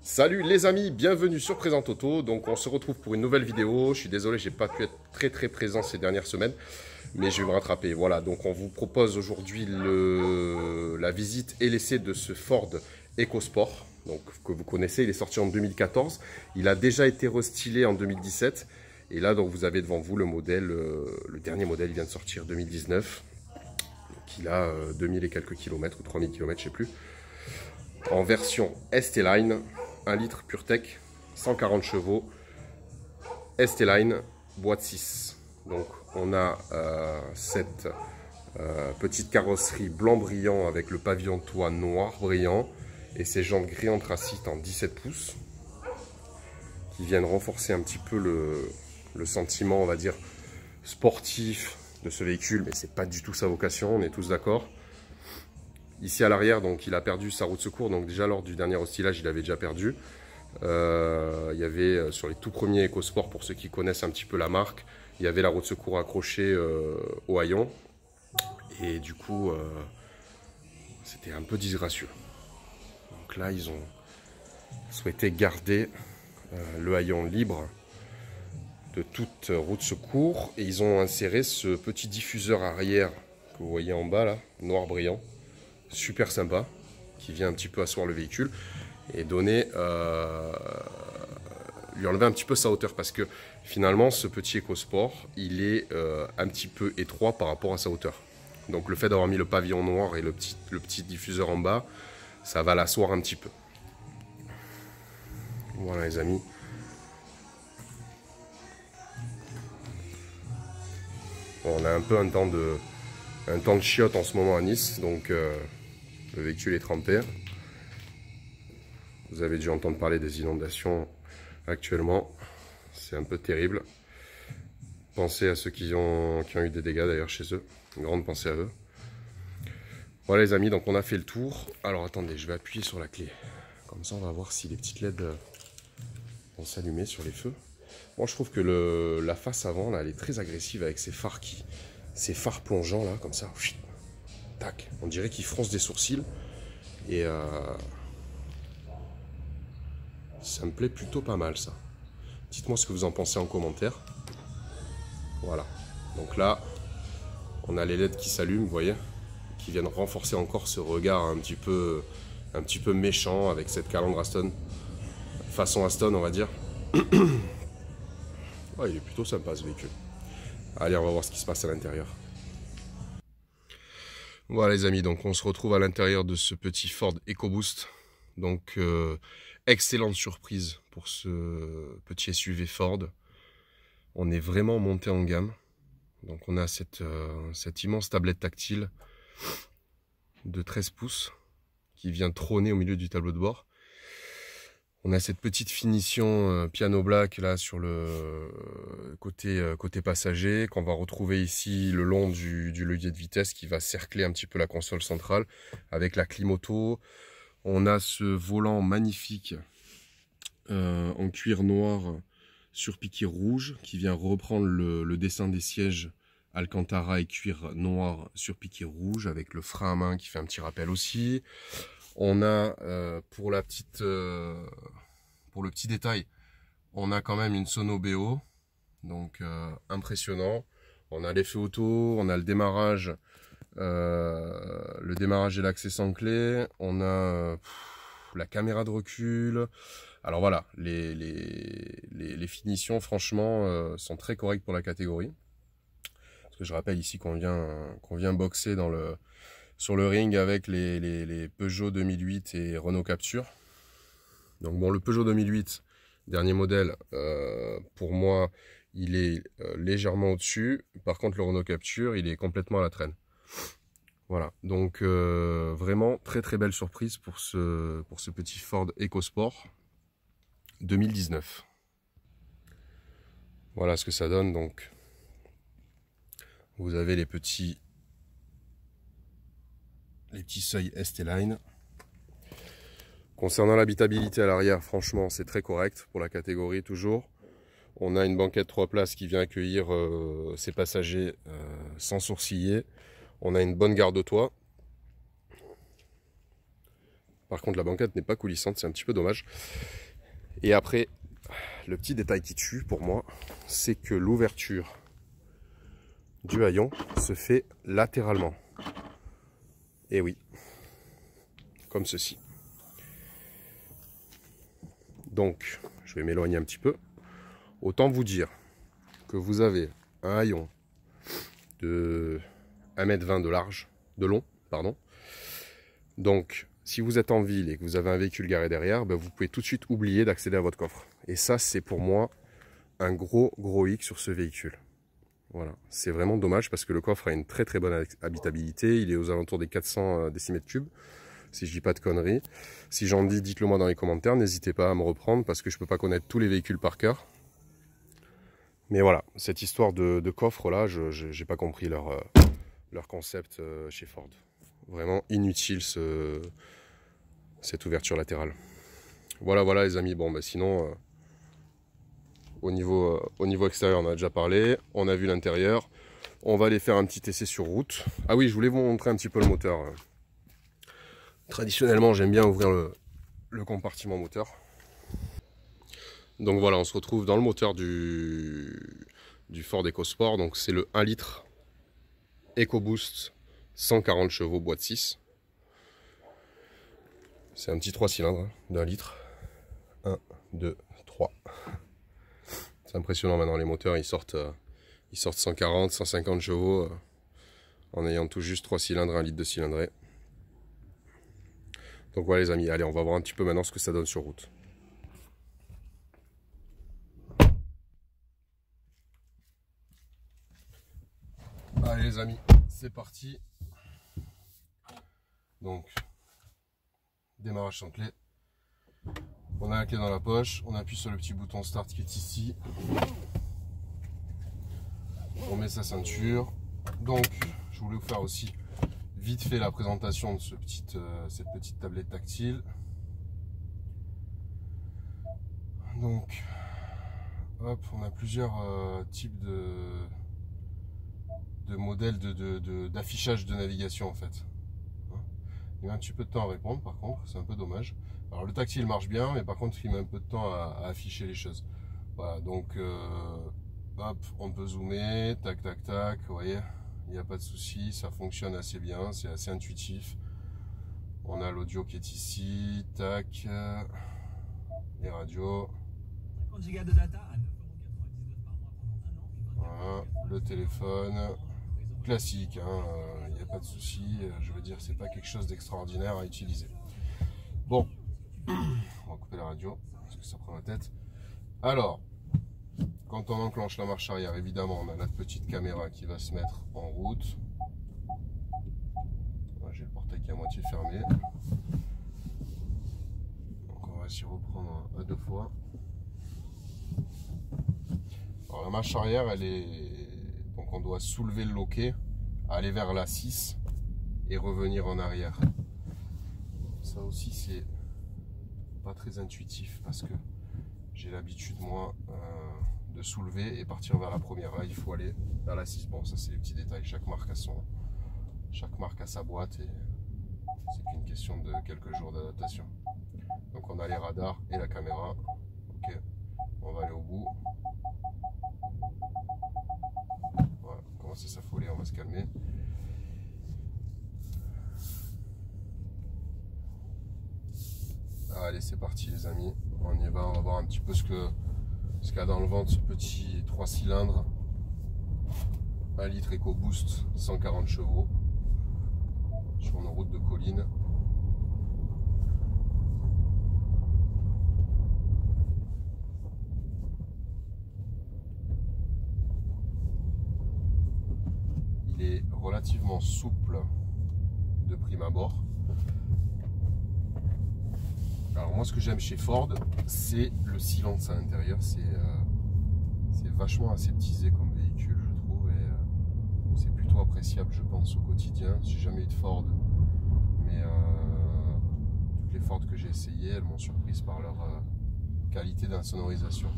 Salut les amis, bienvenue sur Présent Auto. Donc on se retrouve pour une nouvelle vidéo. Je suis désolé, j'ai pas pu être très présent ces dernières semaines, mais je vais me rattraper. Voilà, donc on vous propose aujourd'hui la visite et l'essai de ce Ford EcoSport, donc que vous connaissez. Il est sorti en 2014. Il a déjà été restylé en 2017. Et là, donc vous avez devant vous le modèle, le dernier modèle, il vient de sortir 2019. Donc il a 2000 et quelques kilomètres ou 3000 kilomètres, je sais plus. En version ST-Line, 1 litre PureTech, 140 chevaux, ST-Line, boîte 6. Donc on a cette petite carrosserie blanc brillant avec le pavillon de toit noir brillant et ces jantes gris anthracite en 17 pouces qui viennent renforcer un petit peu le sentiment, on va dire, sportif de ce véhicule, mais c'est pas du tout sa vocation, on est tous d'accord. Ici à l'arrière, donc il a perdu sa roue de secours, donc déjà lors du dernier hostillage, il avait déjà perdu. Il y avait sur les tout premiers EcoSport, pour ceux qui connaissent un petit peu la marque, il y avait la roue de secours accrochée au haillon. Et du coup, c'était un peu disgracieux. Donc là, ils ont souhaité garder le haillon libre de toute roue de secours. Et ils ont inséré ce petit diffuseur arrière que vous voyez en bas là, noir brillant. Super sympa, qui vient un petit peu asseoir le véhicule et donner, lui enlever un petit peu sa hauteur, parce que finalement ce petit EcoSport il est un petit peu étroit par rapport à sa hauteur. Donc le fait d'avoir mis le pavillon noir et le petit diffuseur en bas, ça va l'asseoir un petit peu. Voilà les amis. Bon, on a un peu un temps de chiotte en ce moment à Nice, donc le véhicule est trempé. Vous avez dû entendre parler des inondations actuellement. C'est un peu terrible. Pensez à ceux qui ont eu des dégâts d'ailleurs chez eux. Une grande pensée à eux. Voilà les amis, donc on a fait le tour. Alors attendez, je vais appuyer sur la clé. Comme ça on va voir si les petites LED vont s'allumer sur les feux. Moi je trouve que la face avant là, elle est très agressive avec ces phares plongeants là, comme ça. Tac, on dirait qu'ils froncent des sourcils. Et ça me plaît plutôt pas mal ça. Dites-moi ce que vous en pensez en commentaire. Voilà. Donc là, on a les LED qui s'allument, vous voyez, qui viennent renforcer encore ce regard un petit peu méchant avec cette calandre Aston. Façon Aston, on va dire. Ouais, il est plutôt sympa ce véhicule. Allez, on va voir ce qui se passe à l'intérieur. Voilà les amis, donc on se retrouve à l'intérieur de ce petit Ford EcoBoost. Donc excellente surprise pour ce petit SUV Ford. On est vraiment monté en gamme. Donc on a cette immense tablette tactile de 13 pouces qui vient trôner au milieu du tableau de bord. On a cette petite finition piano black là sur le côté passager, qu'on va retrouver ici le long du levier de vitesse qui va cercler un petit peu la console centrale avec la clim auto. On a ce volant magnifique en cuir noir surpiqué rouge qui vient reprendre le dessin des sièges Alcantara et cuir noir surpiqué rouge avec le frein à main qui fait un petit rappel aussi. On a pour le petit détail, on a quand même une sono BO, donc impressionnant. On a l'effet auto, on a le démarrage et l'accès sans clé. On a la caméra de recul. Alors voilà, les finitions franchement sont très correctes pour la catégorie. Parce que je rappelle ici qu'on vient boxer sur le ring avec les Peugeot 2008 et Renault Captur. Donc bon, le Peugeot 2008, dernier modèle, pour moi, il est légèrement au-dessus. Par contre, le Renault Captur, il est complètement à la traîne. Voilà, donc vraiment très belle surprise pour ce petit Ford EcoSport 2019. Voilà ce que ça donne. Donc vous avez les petits seuils ST-Line. Concernant l'habitabilité à l'arrière, franchement c'est très correct pour la catégorie toujours. On a une banquette 3 places qui vient accueillir ses passagers sans sourciller. On a une bonne garde-toit. Par contre, la banquette n'est pas coulissante, c'est un petit peu dommage. Et après, le petit détail qui tue pour moi, c'est que l'ouverture du haillon se fait latéralement. Et oui, comme ceci. Donc, je vais m'éloigner un petit peu. Autant vous dire que vous avez un haillon de 1,20 m de large, de long, pardon. Donc, si vous êtes en ville et que vous avez un véhicule garé derrière, ben vous pouvez tout de suite oublier d'accéder à votre coffre. Et ça, c'est pour moi un gros hic sur ce véhicule. Voilà, c'est vraiment dommage parce que le coffre a une très bonne habitabilité. Il est aux alentours des 400 décimètres cubes, si je dis pas de conneries. Si j'en dis, dites-le moi dans les commentaires. N'hésitez pas à me reprendre parce que je peux pas connaître tous les véhicules par cœur. Mais voilà, cette histoire de coffre là, je n'ai pas compris leur concept chez Ford. Vraiment inutile cette ouverture latérale. Voilà les amis. Bon, bah sinon, au niveau extérieur, on a déjà parlé. On a vu l'intérieur. On va aller faire un petit essai sur route. Ah oui, je voulais vous montrer un petit peu le moteur. Traditionnellement, j'aime bien ouvrir le compartiment moteur. Donc voilà, on se retrouve dans le moteur du Ford EcoSport. Donc c'est le 1 litre EcoBoost 140 chevaux boîte 6. C'est un petit 3 cylindres d'1 litre. 1, 2, 3. C'est impressionnant maintenant, les moteurs ils sortent 140, 150 chevaux en ayant tout juste 3 cylindres, 1 litre de cylindrée. Donc voilà les amis, allez on va voir un petit peu maintenant ce que ça donne sur route. Allez les amis, c'est parti. Donc, démarrage sans clé. On a la clé dans la poche, on appuie sur le petit bouton start qui est ici. On met sa ceinture. Donc, je voulais vous faire aussi vite fait la présentation de cette petite tablette tactile. Donc, hop, on a plusieurs types de modèles d'affichage de navigation en fait. Il met un petit peu de temps à répondre par contre, c'est un peu dommage. Alors le tactile marche bien, mais par contre il met un peu de temps à afficher les choses. Voilà, donc hop, on peut zoomer, tac tac tac, vous voyez, il n'y a pas de souci, ça fonctionne assez bien, c'est assez intuitif. On a l'audio qui est ici, tac, les radios. Voilà, le téléphone. Classique, hein, il n'y a pas de souci, je veux dire, c'est pas quelque chose d'extraordinaire à utiliser. Bon, on va couper la radio parce que ça prend la tête. Alors, quand on enclenche la marche arrière, évidemment, on a notre petite caméra qui va se mettre en route. J'ai le portail qui est à moitié fermé. Donc, on va s'y reprendre à 2 fois. Alors, la marche arrière, elle est. Donc on doit soulever le loquet, aller vers la 6 et revenir en arrière. Ça aussi c'est pas très intuitif parce que j'ai l'habitude moi de soulever et partir vers la première. Là il faut aller vers la 6. Bon ça c'est les petits détails, chaque marque a sa boîte et c'est qu'une question de quelques jours d'adaptation. Donc on a les radars et la caméra. Ok, on va aller au bout. C'est s'affoler, on va se calmer. Allez, c'est parti les amis, on y va, on va voir un petit peu ce qu'il y a dans le ventre, ce petit 3 cylindres, 1 litre EcoBoost, 140 chevaux, sur une route de colline. Il est relativement souple de prime abord. Alors moi ce que j'aime chez Ford, c'est le silence à l'intérieur, c'est vachement aseptisé comme véhicule je trouve et c'est plutôt appréciable je pense au quotidien. J'ai jamais eu de Ford, mais toutes les Ford que j'ai essayées, elles m'ont surprise par leur qualité d'insonorisation.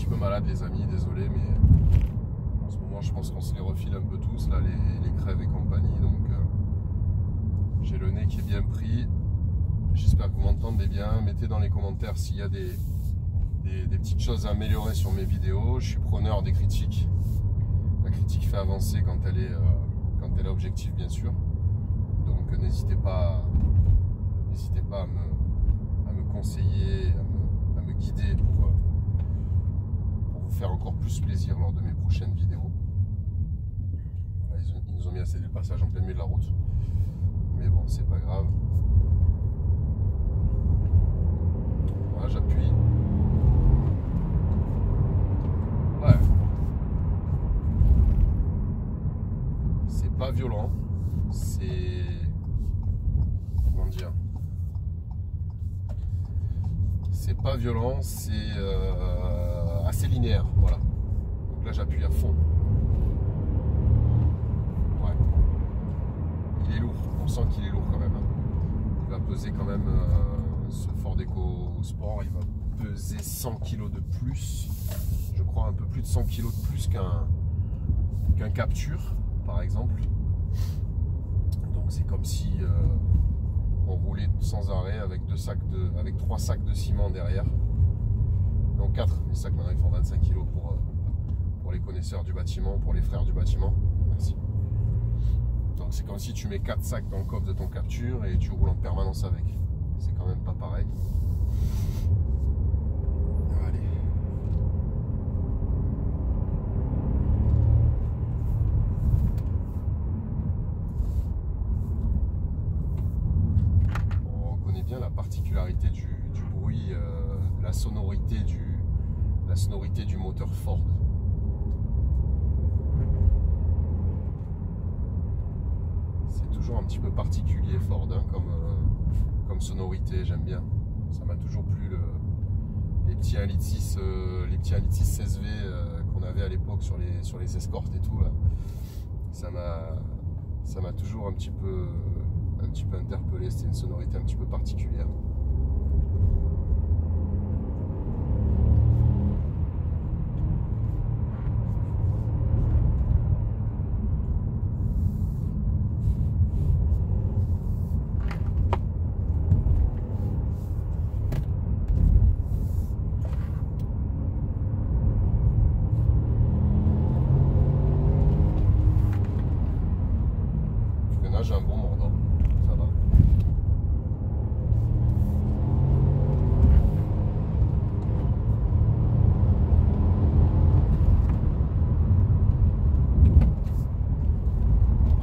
peu malade les amis, désolé, mais en ce moment je pense qu'on se les refile un peu tous, là, les crèves et compagnie, donc j'ai le nez qui est bien pris. J'espère que vous m'entendez bien. Mettez dans les commentaires s'il y a des petites choses à améliorer sur mes vidéos. Je suis preneur des critiques. La critique fait avancer quand elle est objective, bien sûr. Donc n'hésitez pas à me conseiller, à me guider pour vous faire encore plus plaisir lors de mes prochaines vidéos. Ils nous ont mis à céder le passage en plein milieu de la route. Mais bon, c'est pas grave. Voilà, j'appuie. Ouais. C'est pas violent. C'est... Comment dire? C'est pas violent, c'est assez linéaire. Voilà. Donc là, j'appuie à fond. Ouais. Il est lourd. On sent qu'il est lourd quand même. Il va peser quand même... ce Ford EcoSport, il va peser 100 kg de plus, je crois un peu plus de 100 kg de plus qu'un Capture par exemple. Donc c'est comme si on roulait sans arrêt avec 3 sacs de ciment derrière. Donc 4, les sacs maintenant ils font 25 kg pour les connaisseurs du bâtiment, pour les frères du bâtiment. Merci. Donc c'est comme si tu mets 4 sacs dans le coffre de ton Capture et tu roules en permanence avec. C'est quand même pas pareil. Allez. On reconnaît bien la particularité du bruit, la sonorité du moteur Ford. C'est toujours un petit peu particulier Ford, hein, comme sonorité, j'aime bien. Ça m'a toujours plu les petits 1,6 L, les petits 1,6 SV qu'on avait à l'époque sur les escortes et tout là. Ça m'a toujours un petit peu interpellé. C'était une sonorité un petit peu particulière. J'ai un bon mordant, ça va.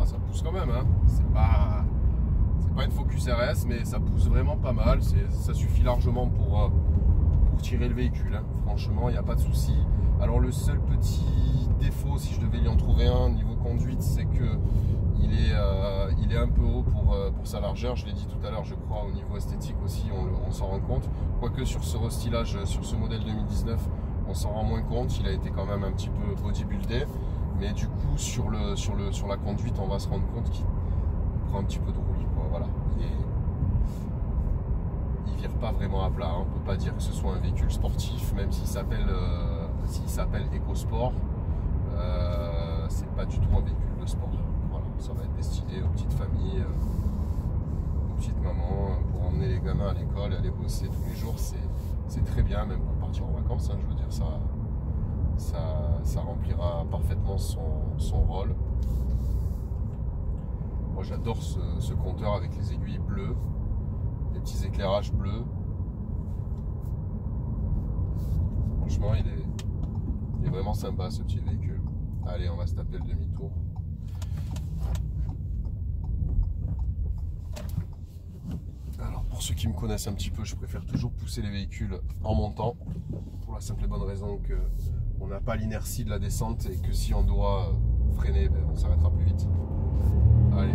Ah, ça pousse quand même, hein. C'est pas une Focus RS, mais ça pousse vraiment pas mal. Ça suffit largement pour tirer le véhicule, hein. Franchement, il n'y a pas de souci. Alors le seul petit défaut, si je devais y en trouver un niveau conduite, c'est que il est un peu haut pour sa largeur. Je l'ai dit tout à l'heure, je crois, au niveau esthétique aussi, on s'en rend compte. Quoique sur ce restylage, sur ce modèle 2019, on s'en rend moins compte. Il a été quand même un petit peu bodybuildé. Mais du coup, sur la conduite, on va se rendre compte qu'il prend un petit peu de roulis, quoi. Voilà. Il vire pas vraiment à plat. On peut pas dire que ce soit un véhicule sportif, même s'il s'appelle EcoSport. C'est pas du tout un véhicule de sport. Ça va être destiné aux petites familles, aux petites mamans, pour emmener les gamins à l'école et aller bosser tous les jours. C'est très bien, même pour partir en vacances, hein, je veux dire, ça remplira parfaitement son rôle. Moi j'adore ce compteur avec les aiguilles bleues, les petits éclairages bleus. Franchement il est vraiment sympa ce petit véhicule. Allez, on va se taper le demi-tour. Pour ceux qui me connaissent un petit peu, je préfère toujours pousser les véhicules en montant, pour la simple et bonne raison qu'on n'a pas l'inertie de la descente et que si on doit freiner, ben, on s'arrêtera plus vite. Allez.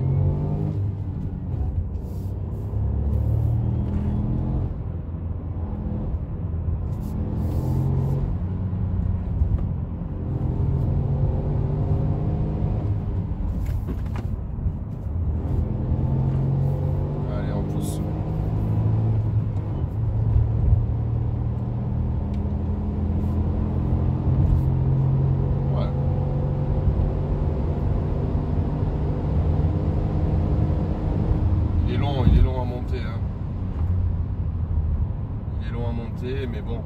remonter, mais bon,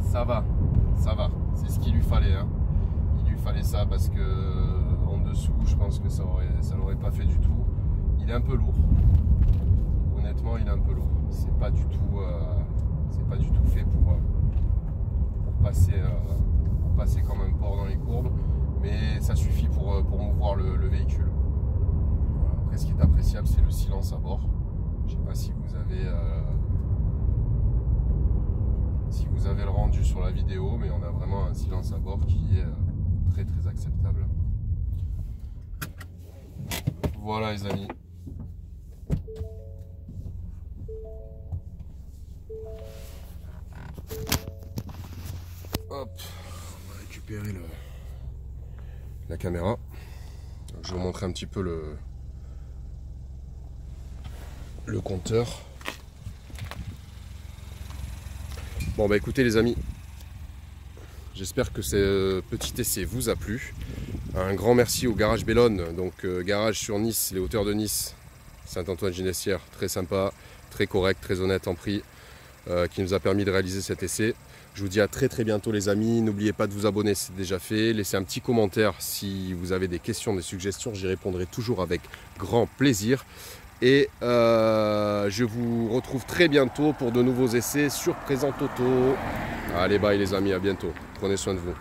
ça va, c'est ce qu'il lui fallait, hein. Il lui fallait ça parce que en dessous, je pense que ça l'aurait pas fait du tout. Il est un peu lourd, honnêtement, il est un peu lourd. C'est pas du tout fait pour passer comme un porc dans les courbes, mais ça suffit pour mouvoir le véhicule. Voilà. Après, ce qui est appréciable, c'est le silence à bord. Je sais pas si vous avez le rendu sur la vidéo, mais on a vraiment un silence à bord qui est très très acceptable. Voilà les amis. Hop, on va récupérer la caméra. Je vais vous montrer un petit peu le compteur. Bon bah écoutez les amis, j'espère que ce petit essai vous a plu. Un grand merci au garage Bellone, donc garage sur Nice, les hauteurs de Nice, Saint-Antoine-Ginestière, très sympa, très correct, très honnête en prix, qui nous a permis de réaliser cet essai. Je vous dis à très très bientôt les amis, n'oubliez pas de vous abonner si c'est déjà fait, laissez un petit commentaire si vous avez des questions, des suggestions, j'y répondrai toujours avec grand plaisir. Et je vous retrouve très bientôt pour de nouveaux essais sur Présent Auto. Allez bye les amis, à bientôt, prenez soin de vous.